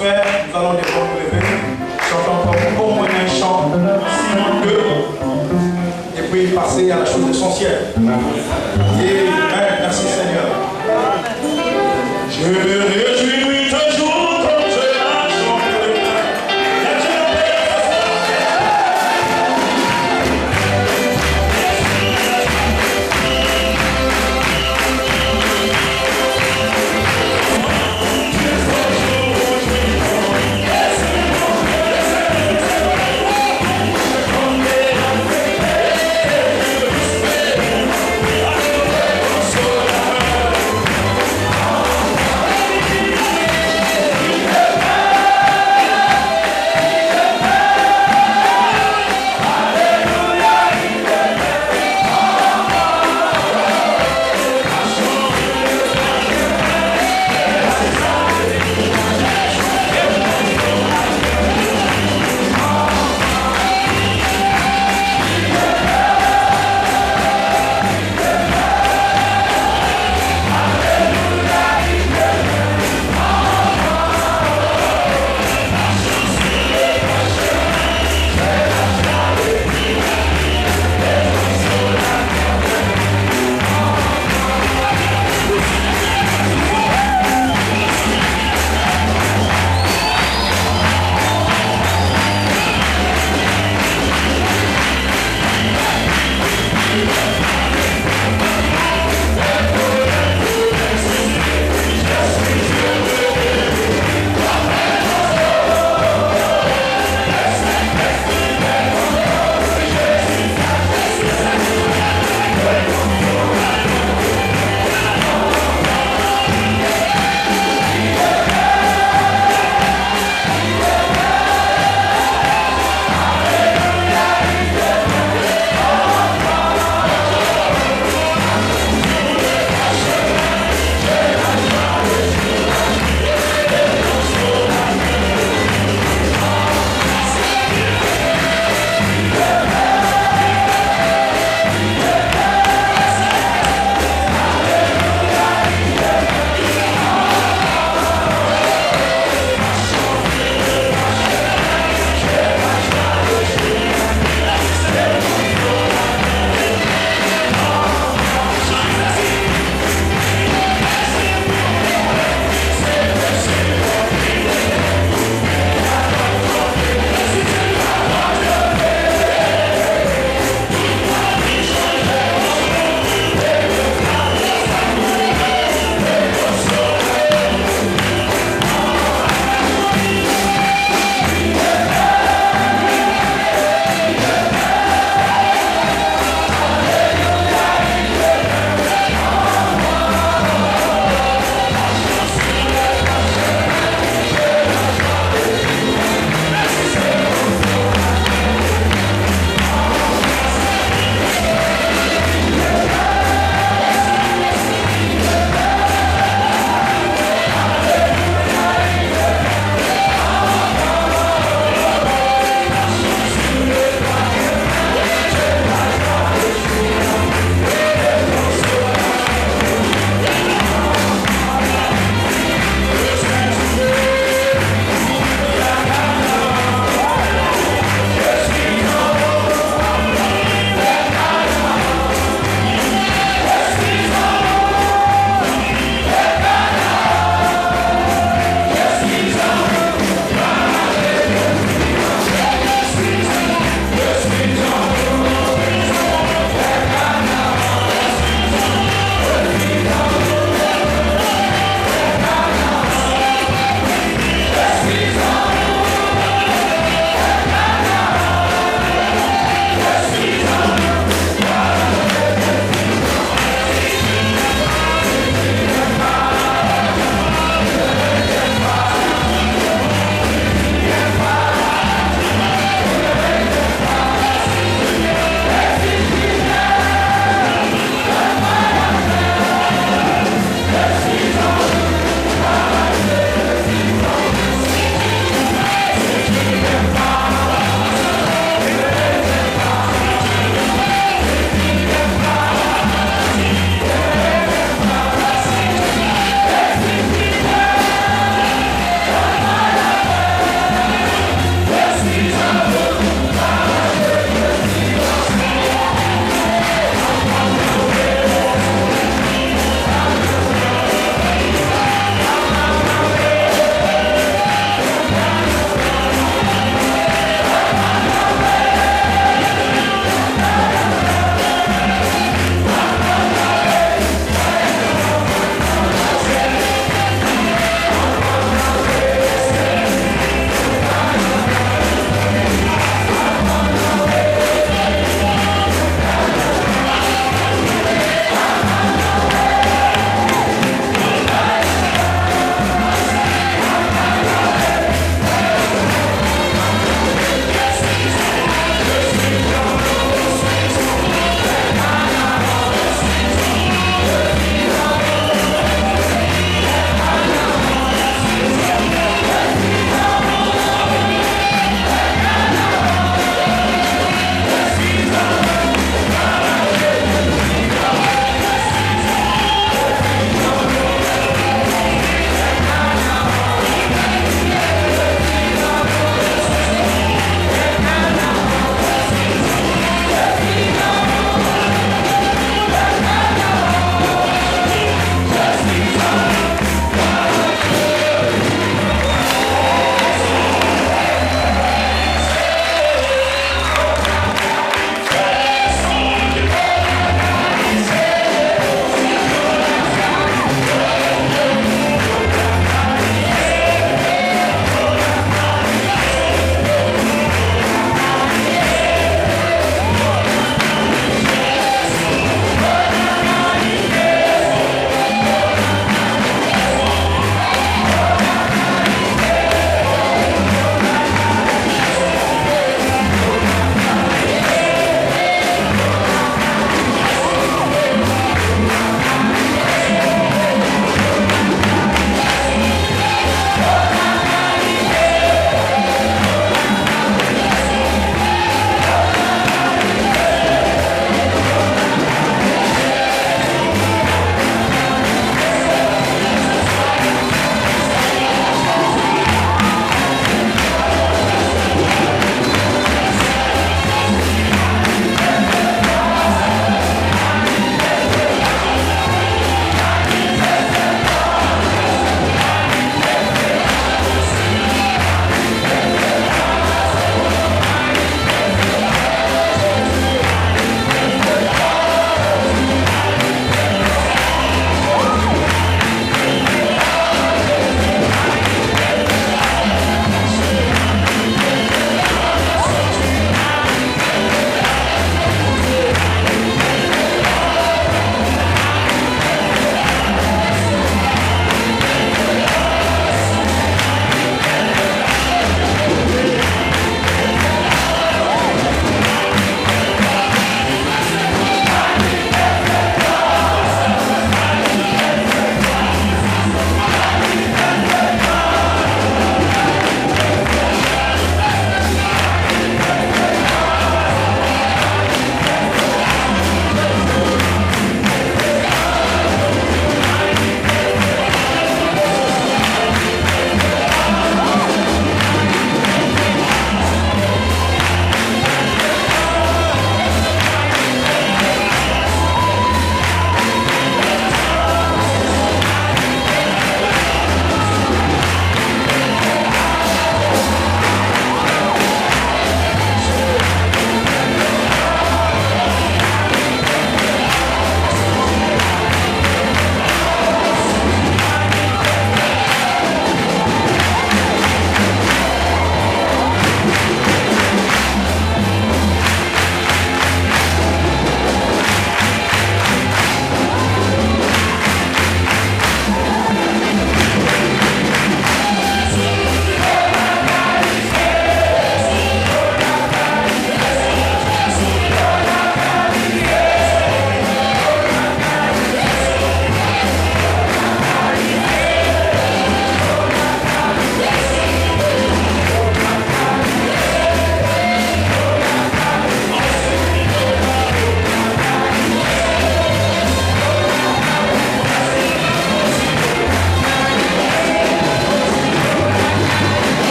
l'atmosphère, nous allons d'abord nous lever, chantons comme au moins un chant, sinon deux, et puis passer à la chose essentielle. Amen. Merci Seigneur. Je me réjouis toujours quand je la chante. Yes.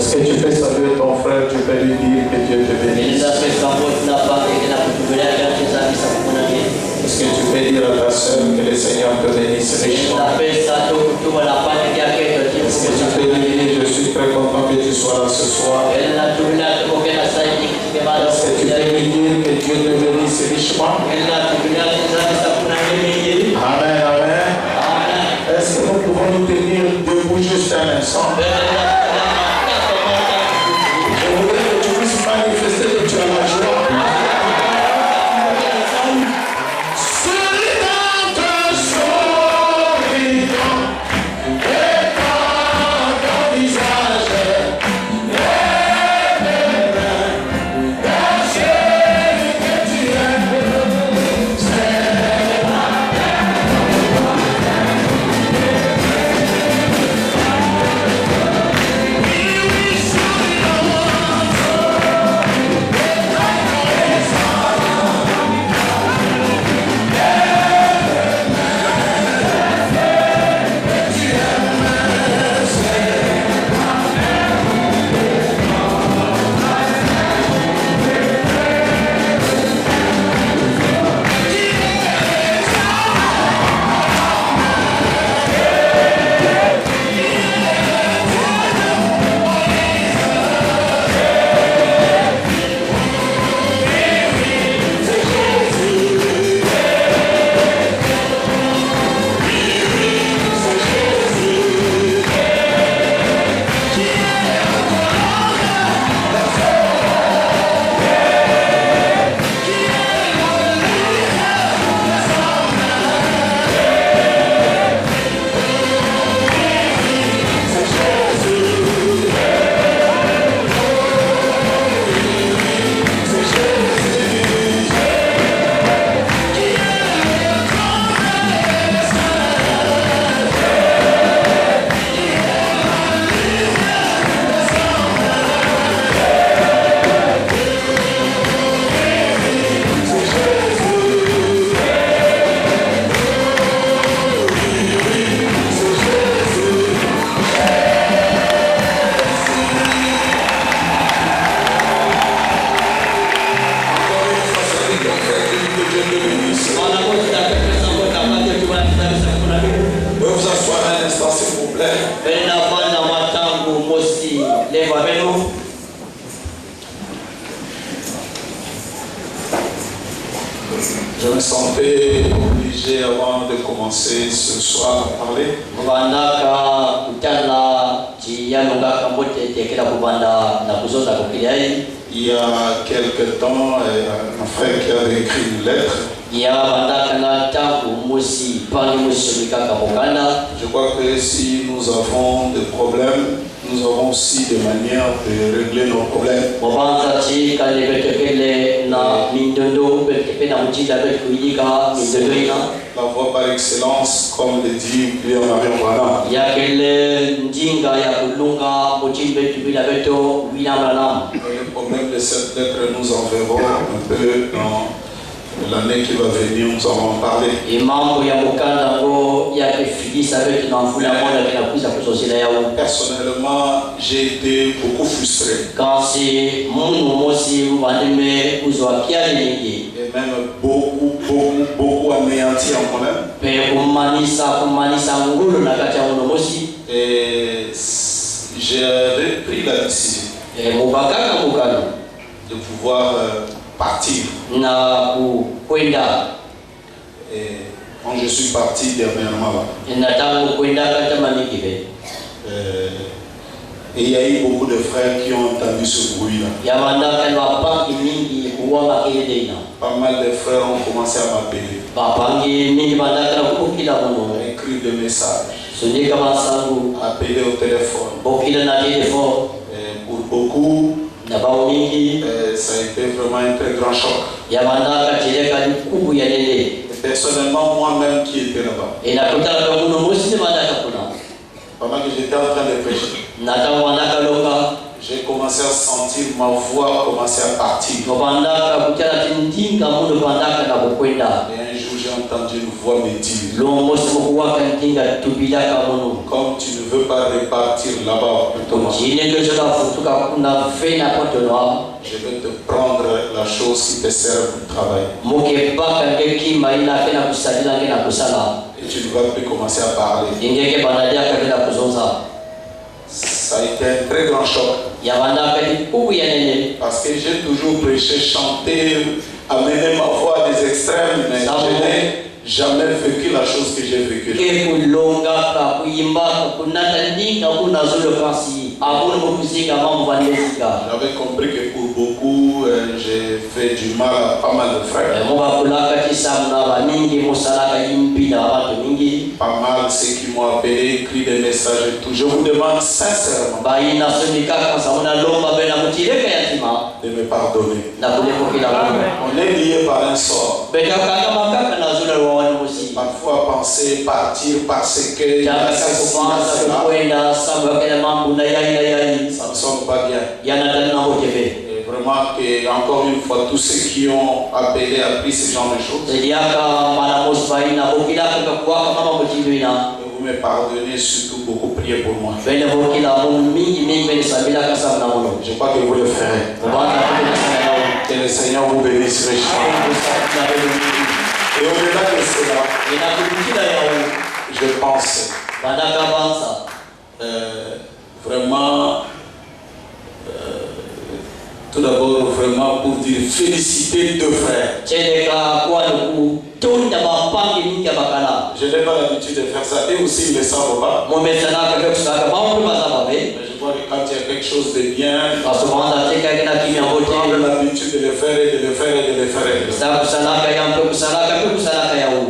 Est-ce que tu peux saluer ton frère, tu peux lui dire que Dieu te bénisse? Est-ce que tu peux dire à ta soeur que le Seigneur te bénisse richement? Est-ce que tu peux lui dire je suis très content que tu sois là ce soir? Est-ce que tu peux lui dire que Dieu te bénisse richement? Amen, amen. Est-ce que nous pouvons nous tenir debout juste un instant? Je voudrais que tu puisses manifester que tu as la joie. Je me sentais obligé avant de commencer ce soir à parler. Il y a quelque temps, un frère qui avait écrit une lettre. Je crois que si nous avons des problèmes, nous avons aussi des manières de régler nos problèmes. La voix par excellence, comme le dit Pierre-Marie Branham. Le problème de cette lettre, nous en verrons un peu dans l'année qui va venir, nous allons en parler. Personnellement, j'ai été beaucoup frustré. Et même beaucoup anéanti en moi-même. Et j'ai pris la décision de pouvoir partir. Et quand je suis parti dernièrement là, et il y a eu beaucoup de frères qui ont entendu ce bruit là. Pas mal de frères ont commencé à m'appeler, écrire des messages, appeler au téléphone. Et pour beaucoup, ça a été vraiment un très grand choc. Et personnellement, moi-même qui étais là-bas, pendant que j'étais en train de prêcher, j'ai commencé à sentir ma voix commencer à partir. Et un jour, j'ai entendu une voix me dire, comme tu ne veux pas repartir là-bas, je vais te prendre la chose qui te sert pour travailler. Et tu ne vas plus commencer à parler. Ça a été un très grand choc. Parce que j'ai toujours prêché, chanté, amené ma voix à des extrêmes, mais je n'ai jamais vécu la chose que j'ai vécue. J'avais compris que pour beaucoup, j'ai fait du mal à pas mal de frères. Pas mal ceux qui m'ont appelé, écrit des messages et tout. Je vous demande sincèrement de me pardonner. On est lié par un sort. Parfois penser partir parce que ça ne sonne pas bien. Et vraiment que, encore une fois, tous ceux qui ont appelé, appris ce genre de choses, vous me pardonnez, surtout beaucoup prier pour moi. Je crois que vous le ferez. Que le Seigneur vous bénisse richement. Et au-delà de cela, je pense vraiment, tout d'abord, vraiment pour dire féliciter deux frères. Je n'ai pas l'habitude de faire ça. Et aussi, ils ne le savent pas. Mais je crois que quand il y a quelque chose de bien, il faut prendre l'habitude de le faire et de le faire et de le faire.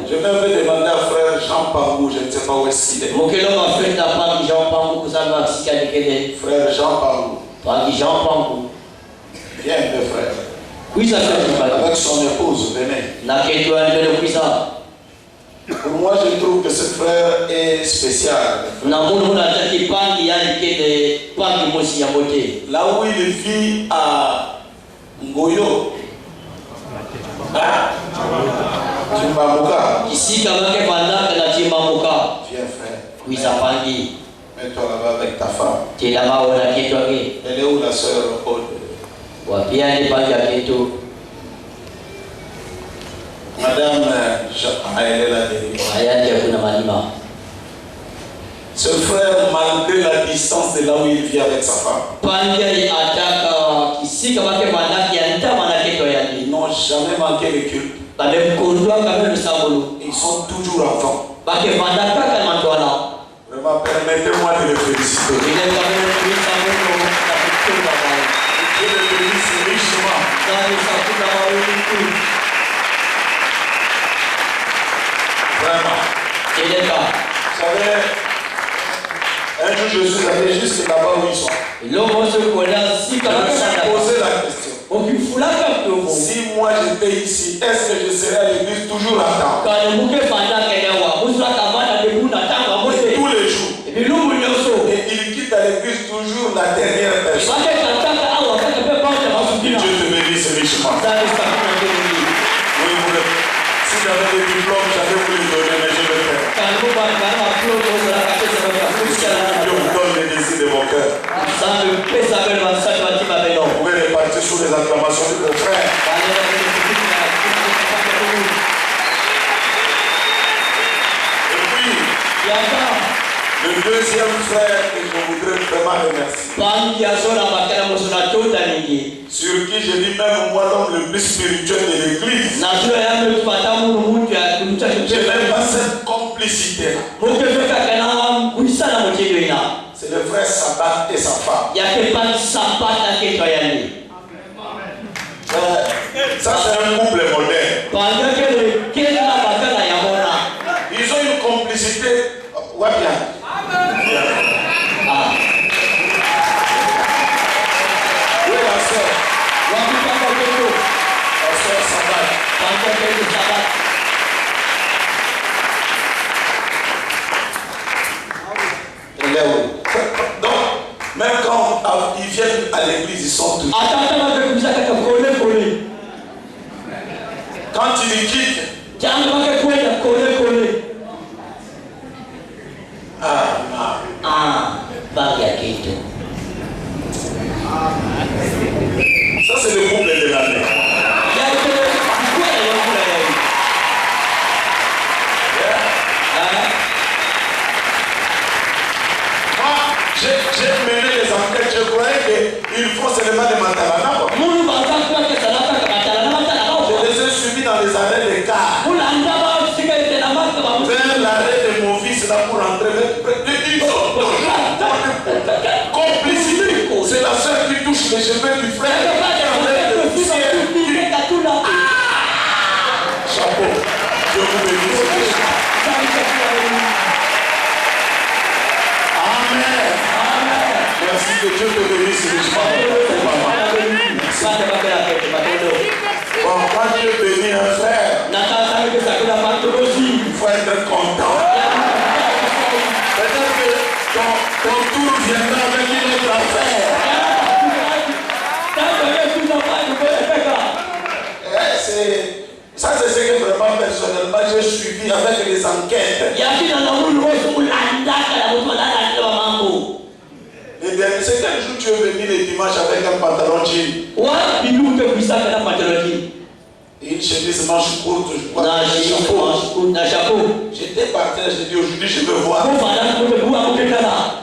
Je vais demander à frère Jean Pambou, je ne sais pas où est-ce qu'il est. Frère Jean Pambou. Viens le frère. Avec son épouse, venez. Pour moi, je trouve que ce frère est spécial. Là où il vit à Ngoyo, Timbamuka. Viens frère. Mets-toi là-bas avec ta femme. Elle est où la sœur Aude? Madame, elle est là derrière. Ce frère, malgré la distance de là où il vit avec sa femme, ils n'ont jamais manqué de culte. Ils sont toujours enfants. Vraiment, permettez-moi de les féliciter. Je les félicite richement. Vraiment. Vous savez, un jour je suis allé jusque là-bas où ils sont. Je me suis posé la question. Si moi j'étais ici, est-ce que je serais à l'église toujours à temps? Et tous les jours. Et il quitte à l'église toujours la dernière personne. Dieu te bénisse richement. Oui, si j'avais des diplômes, j'allais vous les donner, mais je le fais. Dieu vous donne les désirs de mon cœur. Vous pouvez repartir sur les acclamations de vos frères. Et puis, le deuxième frère que je voudrais vraiment remercier, sur qui je dis même moi l'homme le plus spirituel de l'église, je n'aime pas cette complicité. C'est le frère Sabat et sa femme. Ça c'est un couple moderne. Ils ont une complicité. Ouais, bien. Oui, la soeur. La soeur Sabat. Donc, même quand ils viennent à l'église, ils sont tous. Quand ils les quittent, qu'ils font seulement des matalana. Je les ai suivis dans les arrêts de car. Vers l'arrêt de mon fils là pour rentrer. Complicité. C'est la soeur qui touche les cheveux du frère. Chapeau. Je vous bénisse. Amen. Merci que Dieu te bénisse richement. Bon, quand Dieu bénit un frère, il faut être content. Peut-être que ton tour viendra avec une autre affaire. Ça, c'est ce que vraiment personnellement j'ai suivi avec les enquêtes. Et bien, c'est quel jour tu es venu le dimanche avec un pantalon jean et une chemise manche courte, je crois. J'étais par terre, j'ai dit aujourd'hui je veux voir.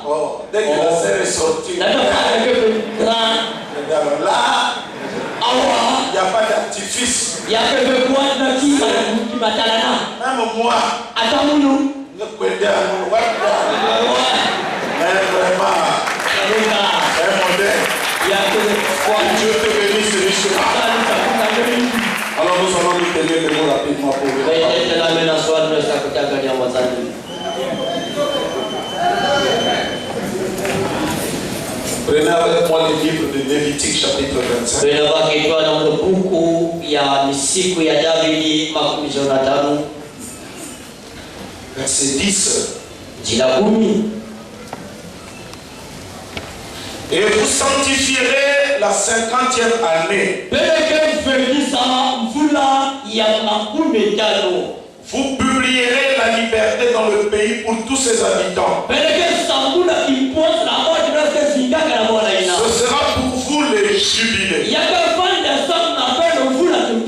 Oh, dès que la sœur est sortie, regarde là, il n'y a pas d'artifice. Même moi, ne connais pas mais vraiment, un modèle. Dieu te bénisse richement. Alors nous allons nous tenir debout rapidement pour vous. Prenez avec moi le livre de Lévitique chapitre 25. Verset 10. Et vous sanctifierez la 50e année. Vous publierez la liberté dans le pays pour tous ses habitants. Ce sera pour vous le jubilé.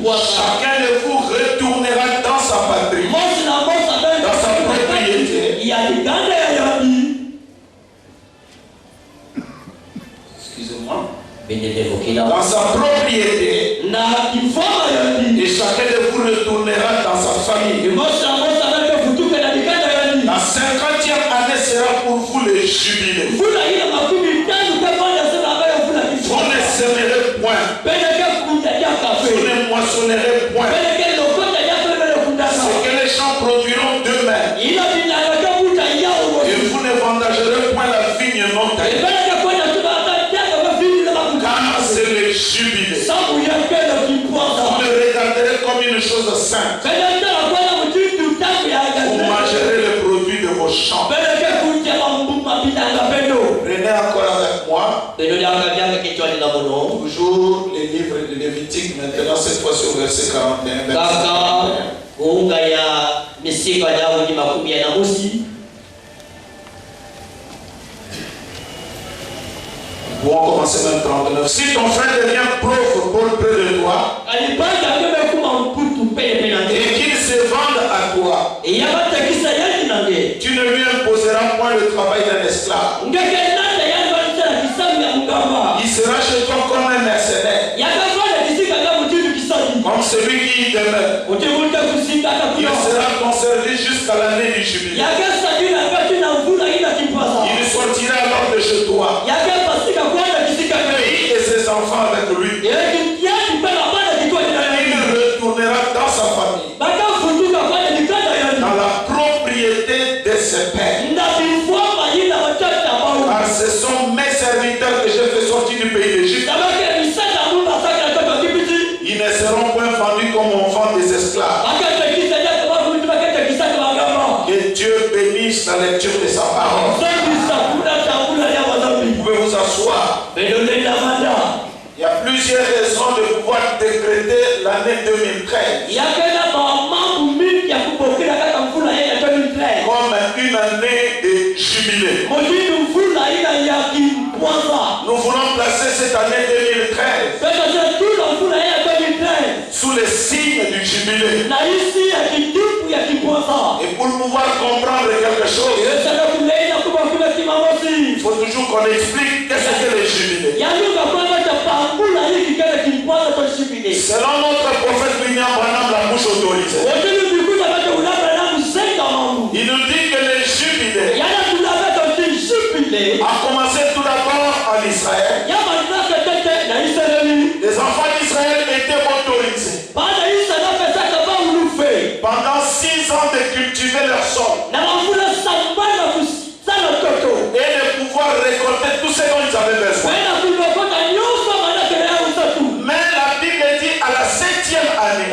Chacun de vous retournera dans sa patrie, dans sa propriété. Excusez-moi. Dans sa propriété. Et chacun de vous retournera dans sa famille. La 50e année sera pour vous le jubilé. Vous ne sèmerez point. Vous ne moissonnerez point. C'est que les champs produiront d'eux-mêmes. Et vous ne vendagerez point la vigne non taillée. Car c'est le jubilé. Vous le regarderez comme une chose sainte. Vous mangerez le produit de vos champs. Prenez encore avec moi. Toujours les livres de Lévitique, maintenant cette fois sur verset 41. Bon, on commence même 39. Si ton frère devient pauvre pour près de toi, et qu'il se vende à toi, tu ne lui imposeras point le travail d'un esclave. Il sera chez toi comme un mercenaire, comme celui qui y demeure. Il sera conservé jusqu'à l'année du jubilé. Il sortira alors de chez toi, lui et ses enfants avec lui. Il retournera dans sa famille, dans la propriété de ses pères. Car ce sont mes serviteurs que j'ai fait sortir du pays d'Égypte. Ils ne seront point vendus comme on vend des esclaves. Que Dieu bénisse la lecture de sa parole. Vous pouvez vous asseoir. Il y a plusieurs raisons de pouvoir décréter l'année 2013 comme une année de jubilé. Nous voulons placer cette année 2013 sous les signes du jubilé. Et pour pouvoir comprendre quelque chose, il faut toujours qu'on explique qu'est-ce que le jubilé. Selon notre prophète William Branham, la bouche autorisée. Il nous dit que les jubilés a commencé tout d'abord en Israël. Les enfants d'Israël étaient autorisés pendant 6 ans de cultiver leur sol et de pouvoir récolter tout ce dont ils avaient besoin. Mais la Bible dit à la 7e année,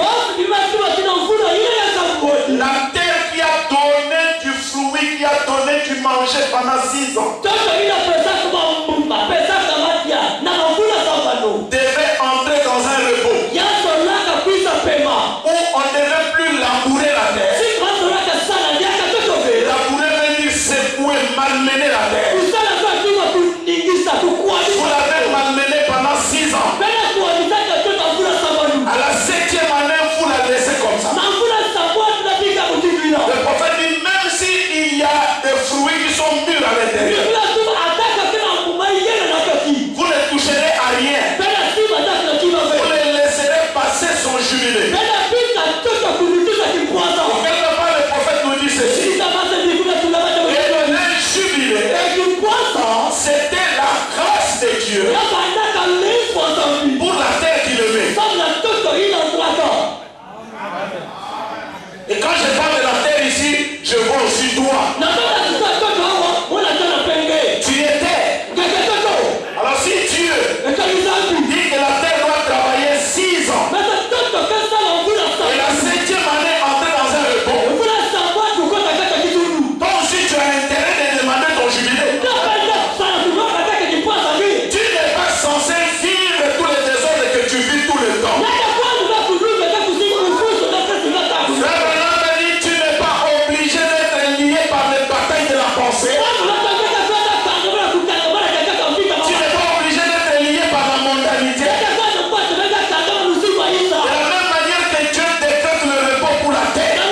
la terre qui a donné du fruit, qui a donné du manger pendant 6 ans, devait entrer dans un repos où on ne devait plus labourer la terre. Labourer veut dire secouer, malmener la terre. Vous l'avez malmené pendant 6 ans. À la 7e année, vous la laissez comme ça. Le prophète dit, même s'il y a des fruits qui sont mûrs à l'intérieur, vous ne toucherez à rien. Vous ne laisserez passer son jubilé. Quelque part, le prophète nous dit ceci. Et le jubilé, c'était la grâce de Dieu pour la terre qu'il aimait. Et quand je parle de la terre ici, je vois aussi toi. Tu es terre. Alors si Dieu dit que la terre doit travailler 6 ans, et la 7e année entrer dans un repos, toi aussi tu as intérêt de demander ton jubilé. Tu n'es pas censé vivre tous les désordres que tu vis tout le temps. Frère Branham dit, tu n'es pas obligé d'être lié par les batailles de la pensée. Tu n'es pas obligé d'être lié par la mondanité. De la même manière que Dieu décrète le repos pour la terre, on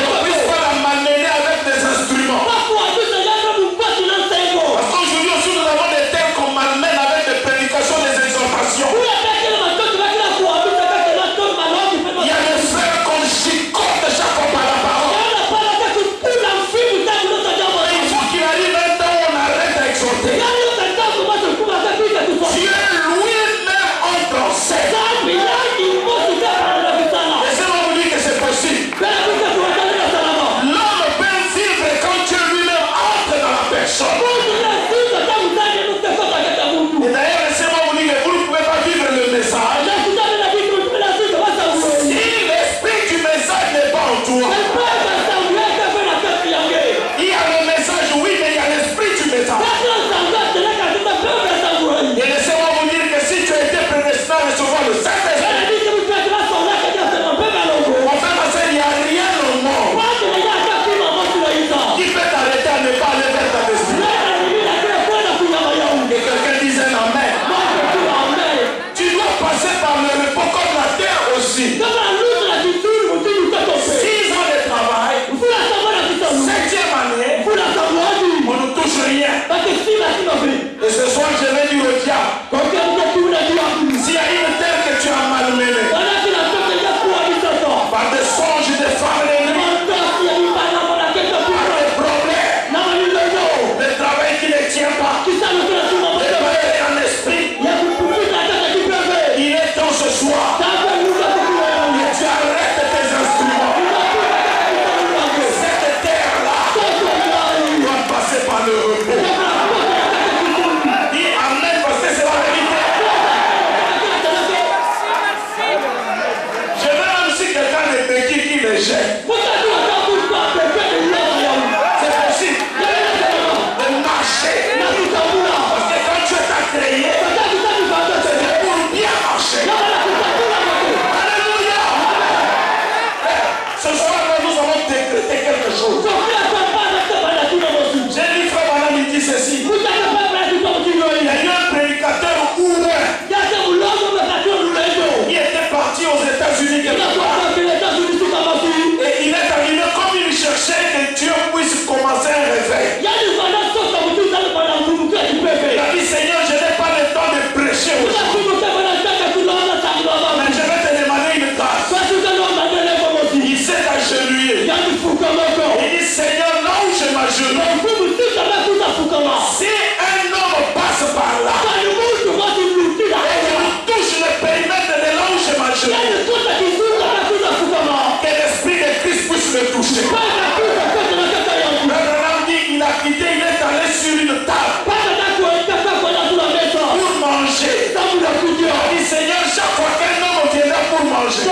ne puisse pas la malmener avec des instruments. Parce qu'aujourd'hui aussi nous avons des terres qu'on malmène avec des prédications, des exhortations. Il y a des frères qu'on chicote chaque fois par la parole. Il faut qu'il arrive un temps où on arrête d'exhorter. Dieu lui-même entre en scène. Laissez-moi vous dire que c'est possible. L'homme peut vivre quand Dieu lui-même entre dans la personne. Et d'ailleurs, laissez-moi vous dire que vous ne pouvez pas vivre le message si l'esprit du message n'est pas en toi. Il y a le message, oui, mais il y a l'esprit du message. Et laissez-moi vous dire que si tu as été prédestiné à recevoir le Saint-Esprit, mon frère, ma soeur, il n'y a rien au monde qui peut t'arrêter à ne pas aller vers ta destinée. Et quelqu'un dise un amen. Tu dois passer par le repos comme la terre aussi. 6 ans de travail, 7e année, on ne touche rien. Et ce soir, je vais dire au diable, s'il y a une terre que tu as malmenée, par des songes, des femmes ennemies, par des problèmes, le travail qui ne tient pas, les batailles en esprit, il est temps ce soir que tu arrêtes tes instruments. Cette terre-là doit passer par le repos. Dis amen parce que c'est la vérité. Je veux même si quelqu'un est béni qui me jette. C'est possible de marcher. Parce que quand Dieu t'a créé, c'est pour bien marcher. Alléluia. Ce soir, nous allons décréter quelque chose. J'ai dit, frère Branham, il dit ceci. Il y a eu un prédicateur ouvert qui était parti aux États-Unis quelque part. Et il est arrivé comme il cherchait que Dieu puisse commencer un réveil. La me toucher. Il a quitté, il est allé sur une table pour manger. Il dit Seigneur, chaque fois qu'un homme viendra pour manger,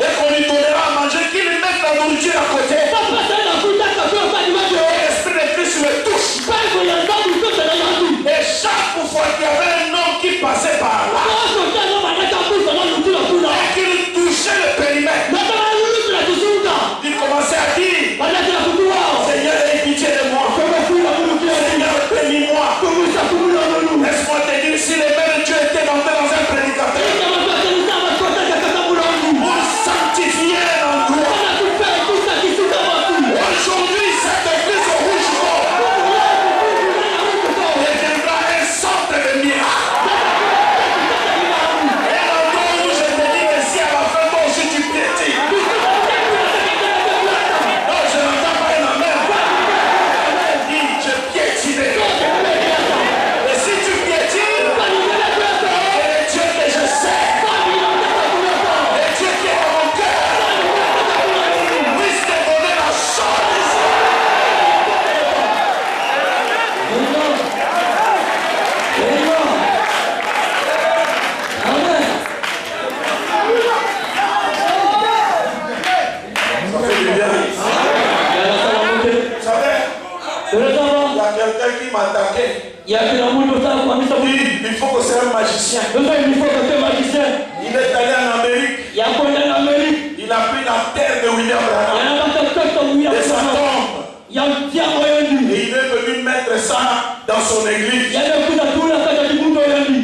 et qu'on lui donnera à manger, qu'il lui mette la nourriture à côté, l'Esprit de Christ le touche. Et chaque fois qu'il y avait un homme qui passait par là, et qu'il touchait le périmètre, il commençait à dire Seigneur, aie pitié de moi. Seigneur, bénis-moi. Laisse-moi te dire, si les mains de Dieu étaient montées dans un prédicateur pour sanctifier un endroit, aujourd'hui cette église au rouge deviendra un centre de miracles. Un endroit où je te dis que si à la fin toi aussi tu piétines. Non, je n'entends pas une amène. Dis, je piétinais. Et si tu piétines, et le Dieu que je sais, le Dieu qui est dans mon cœur, puisse te donner la chance. Ça fait du bien. Vous savez, il y a quelqu'un qui m'a attaqué. Il faut que c'est un magicien. Il est allé en Amérique. Il a pris la terre de William Branham et sa tombe. Et il est venu mettre ça dans son église.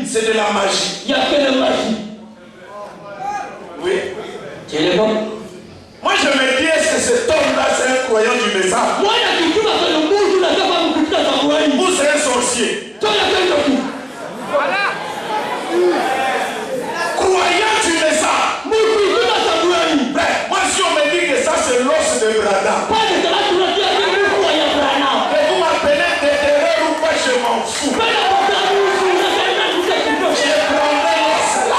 C'est de la magie. Oui. Moi je me dis, est-ce que cet homme-là c'est un croyant du message? Ou c'est un sorcier? Croyant du message. Moi si on me dit que ça c'est l'os de Branham, et vous m'appelez déterreur ou pas, je m'en fous. Je prendrai l'os là.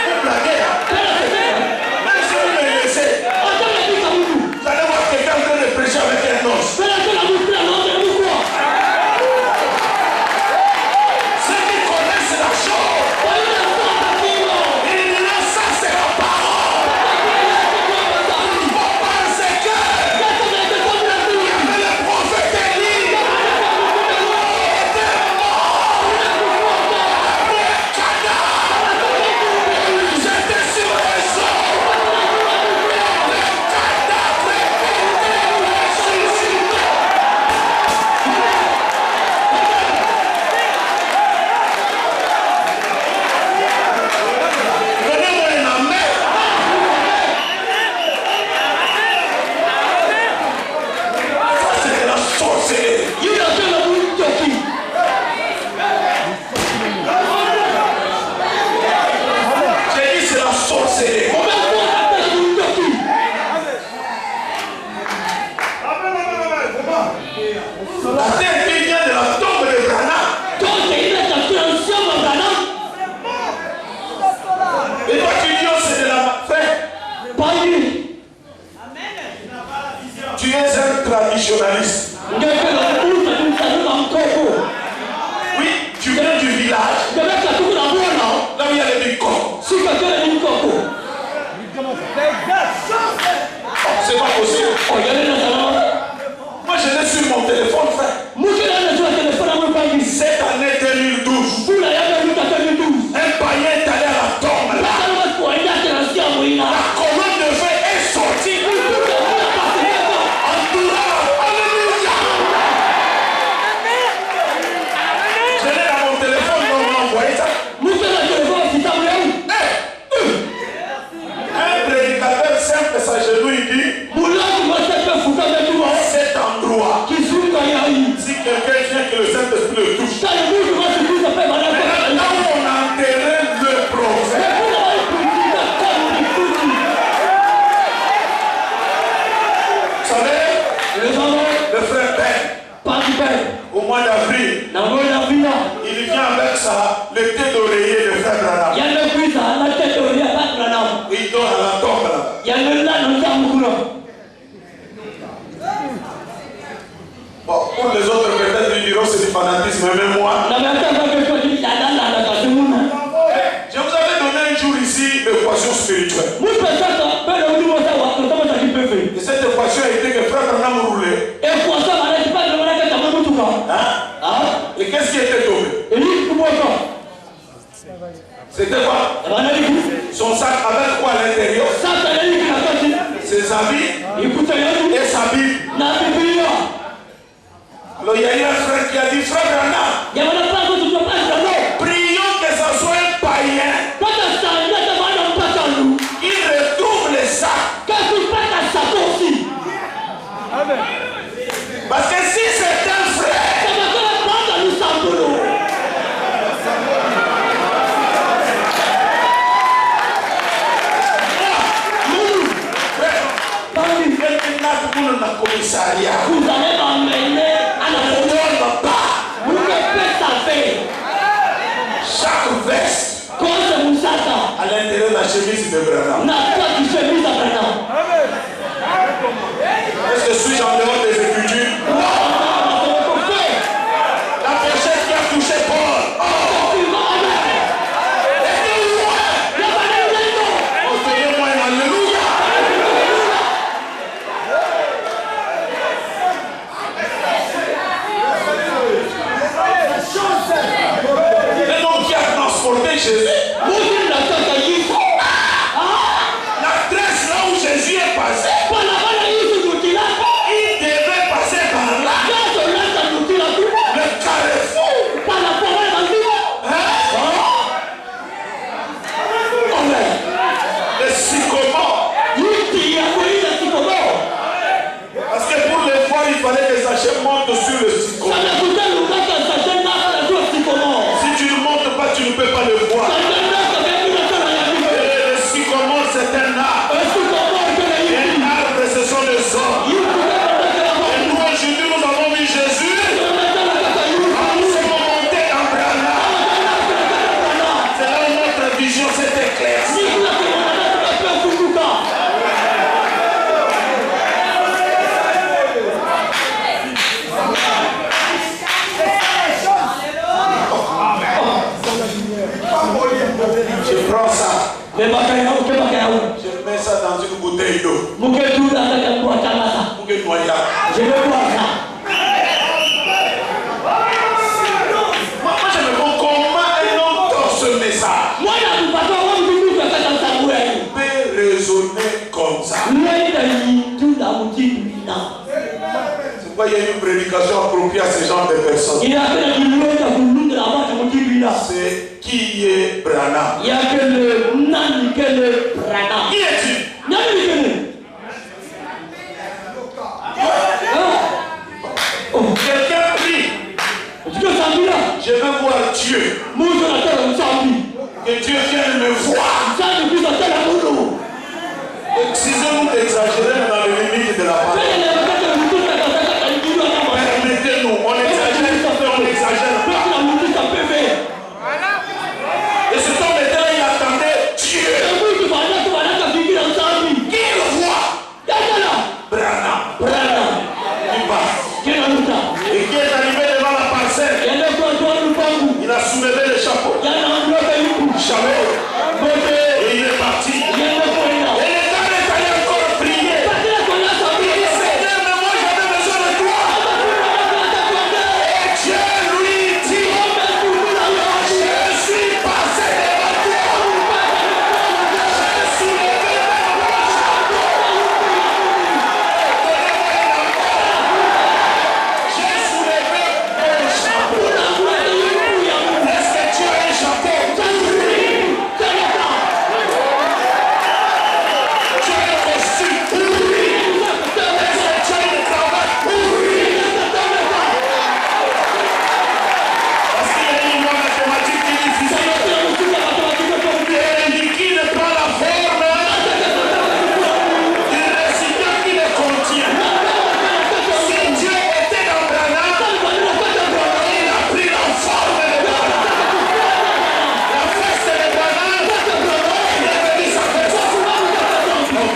Vous blaguez, hein? Même si vous me laissez, vous allez voir quelqu'un en train de prêcher avec un os. Ceux qui connaissent la chose, ils diront ça c'est la parole. Il faut penser que le prophète Élie était mort après un cadavre. J'étais sur les eaux. Le cadavre était ressuscité. Donnez-moi une amen. Ça c'est de la sorcellerie. J'ai dit c'est la sorcellerie. La terre qui vient de la tombe de Branham. Et toi tu dis oh, c'est de la frère. Tu es un traditionnaliste. Oui, tu viens du village. Là où il y a les bicoques. C'est pas possible. Moi je l'ai sur mon téléphone frère. Cette année 2012, un païen est allé à la tombe là. La colonne de feu est sortie. Alléluia. Bon, pour les autres, peut-être ils diront c'est du fanatisme, mais moi. Je vous avais donné un jour ici l'équation spirituelle. Et cette équation a été que frère Branham roulait. Hein? Et qu'est-ce qui était tombé? C'était quoi? Son sac avec quoi à l'intérieur? Ses habits et sa Bible. Alors il y a eu un frère qui a dit, frère Branham, prions que ça soit un païen qui retrouve les sacs. Parce que si c'est un frère, vous allez m'emmener à la chaque veste à l'intérieur de la chemise de Branham. Est-ce que suis-je en dehors des Écritures? La prochaine qui a touché Paul. Moi, alléluia. Jésus. L'adresse là où Jésus est passé, il devait passer par là. Le carrefour. Le sycomore. Parce que pour les voir, il fallait que Zachée monte sur le sycomore. Si tu ne montes pas, tu ne peux pas le voir. Le sycomore, c'est un arbre. Un arbre, ce sont les hommes. Et nous, aujourd'hui, nous avons vu Jésus. Nous sommes montés en Branham. C'est là où notre vision s'est éclaircie. Je prends ça. Je mets ça dans une bouteille d'eau. Je vais boire ça. Moi, je me demande comment un homme torse ce message peut raisonner comme ça. C'est pourquoi il y a une prédication appropriée à ce genre de personnes. C'est qui est Branham? Qui est-il? Quelqu'un prie. Je veux voir Dieu. Que Dieu vienne me voir. Excusez-nous d'exagérer dans les limites de la parole. Permettez-nous, on exagère pas. Et cet homme était là, il attendait Dieu.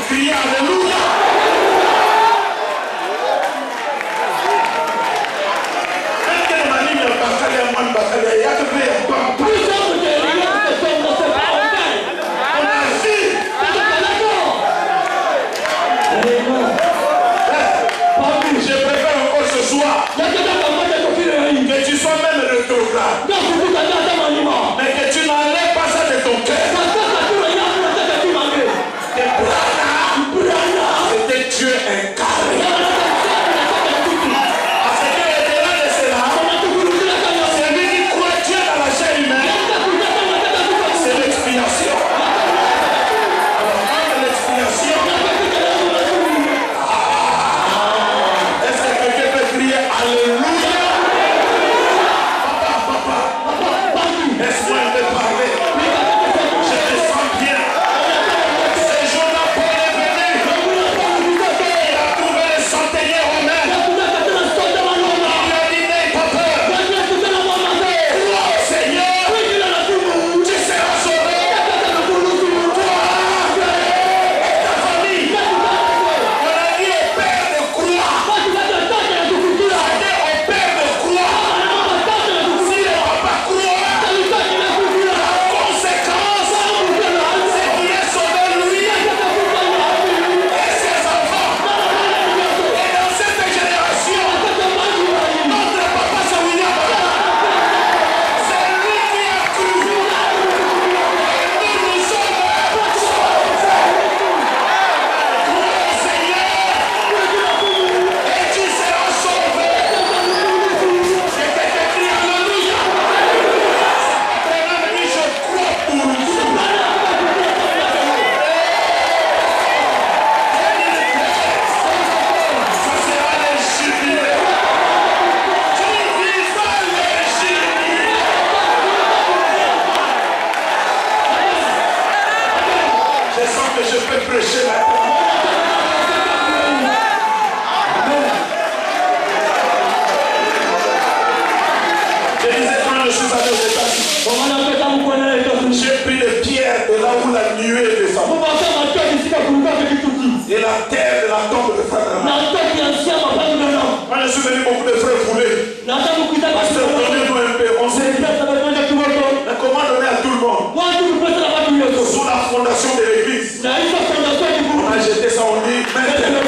crier Alléluia. Je préfère encore ce soir que tu sois même rétrograde, mais que tu n'enlèves pas ça de ton cœur. C'était Dieu incarné. Parce que au-delà de cela, celui qui croit Dieu dans la chair humaine, c'est l'expiation. Alors, entre l'expiation, est-ce que quelqu'un peut crier Alléluia? Papa, laisse-moi un peu parler. Je te sens bien. Ces jours-là, Paul est venu. Il a trouvé le centenier romain. Il lui a dit, n'aie pas peur. Crois au Seigneur. Tu seras sauvé. Toi et ta famille. On a dit au Père de croire. C'est-à-dire au Père de croire. Si le papa croit, la conséquence, c'est qu'il est sauvé lui et ses enfants. Et dans cette génération, notre papa c'est William. C'est lui qui a cru. Et nous sommes sauvés. Crois au Seigneur et tu seras sauvé. Que quelqu'un crie Alléluia. Vraiment, me dit, je crois pour vous. Ça sera le jubilé. Tu vivras le jubilé. Je sens que je peux prêcher maintenant. Je disais quand je suis allé aux États-Unis, j'ai pris les pierres de là où la nuée est descendue. Et la terre de la tombe de Frère Branham. Moi je suis venu beaucoup de frères foulés. Pasteur, donnez-nous un peu. On sait. Mais comment donner à tout le monde? Sous la fondation de l'église. On a jeté ça, on dit maintenant.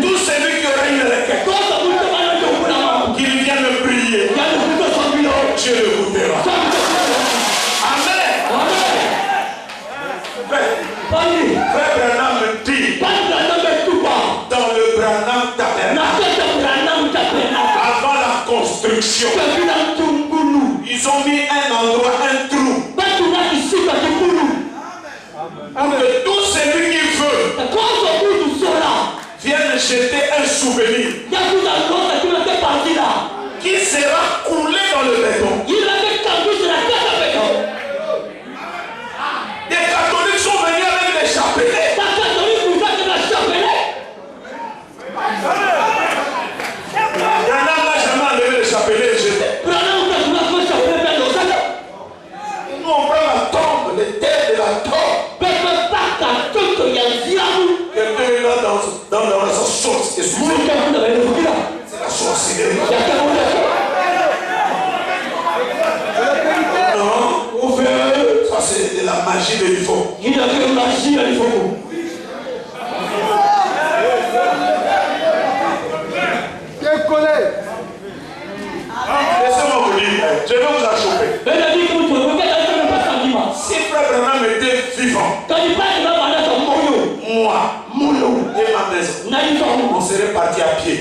Tout celui qui aura une requête, qu'il vienne me prier. Dieu l'écoutera. Amen. Frère Branham me dit dans le Branham tabernacle, avant la construction, ils ont mis un endroit, un trou, pour que tout celui qui veut vienne jeter un souvenir qui sera coulé dans le béton. Des catholiques sont venus avec des chapelets. Branham n'a jamais enlevé le chapelet et jeté. Nous on prend la tombe, les têtes de la tombe. Quelqu'un est là dans sa source. Excusez-moi. C'est la sorcellerie. Non, ça c'est de la magie de l'IFO. Laissez-moi vous dire, je vais vous achoper. Si Frère Branham était vivant, moi et ma maison, on serait parti à pied.